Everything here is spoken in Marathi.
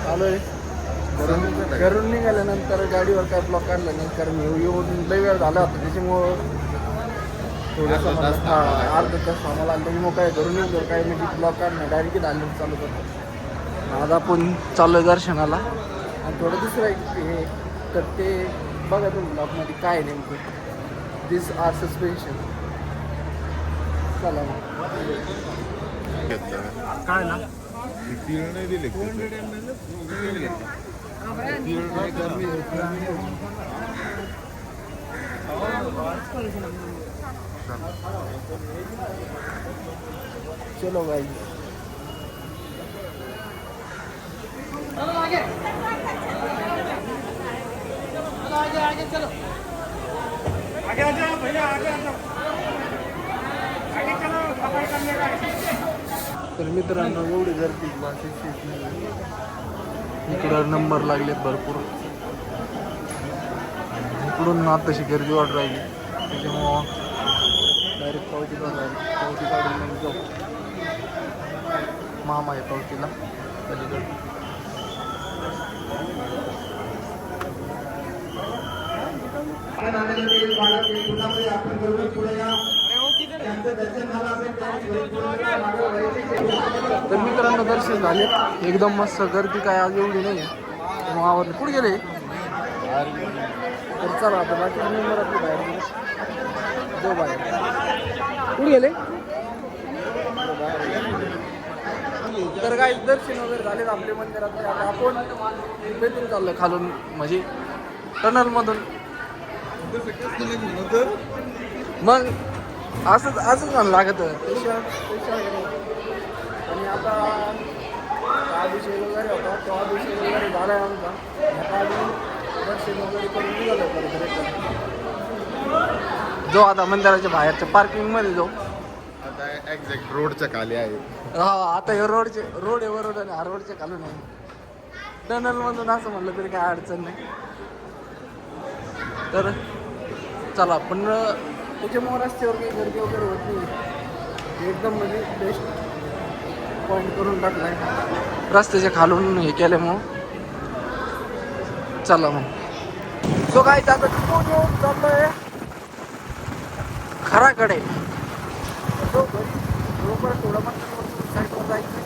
चालू आहे. घरून निघाल्यानंतर गाडीवर काय ब्लॉक काढला नाही, कारण येऊन लई वेळ झाला होता, त्याच्यामुळं थोडंसं अर्धा तास आम्हाला आलं. त्याच्यामुळं काय घरून निघलो काय म्हणजे ब्लॉक काढणं डायरेक्ट आलं चालू करतो. आज आपण चालू आहे दर्शनाला आणि थोडं दुसरं हे तर ते बघा तुम्ही ब्लॉकमध्ये काय नेमकं दिस आर सस्पेन्शन. चला मग काय ना नाही दिले चलो भाई. आगे चलो, आगे आ जाओ भैया, आगे आ जाओ, आगे चलो, सफाई करने का. तर मित्रांनो एवढी गर्दी इकडं नंबर लागलेत भरपूर. इकडून आताशी गर्दी वाढ राहिली, त्याच्यामुळं डायरेक्ट पावती काढून मग जाऊ. मामा आहे पावतीला पलीकडे. तर मित्रांनो दर्शन झाले एकदम मस्त. गर्दी काय आज एवढी नाही मग आवडले. कुठे गेले तर चला आता बाकी मेंबर आपले बाहेर जाऊ बाहेर. कुठे गेले तर काय दर्शन वगैरे झाले आपले मंदिरात. आता आपण भेटून चाललो खालून म्हणजे टनलमधून. मग असंच म्हणून लागत आणि आता अभिषेक वगैरे होता तो अभिषेक वगैरे झाला आहे आमचा. आता आम्ही दर्शन वगैरे करून निघालो जो आता मंदिराच्या बाहेरच्या पार्किंगमध्ये जाऊ. आता एक्झॅक्ट रोडच्या खाली आहे. हा आता हे रोड आहे बरोबर आणि हा रोडच्या खालून आहे. टनलमधून असं म्हणलं तरी काय अडचण नाही. तर चला पण त्याच्यामुळे रस्त्यावर काही गर्दी वगैरे होत नाही. एकदम म्हणजे बेस्ट पॉईंट करून टाकलाय रस्त्याच्या खालून हे केल्यामुळं. चला मग सो काय आता येऊन चाललोय खराकडे. तो घरी बरोबर थोडं पण साईडवर जायचं.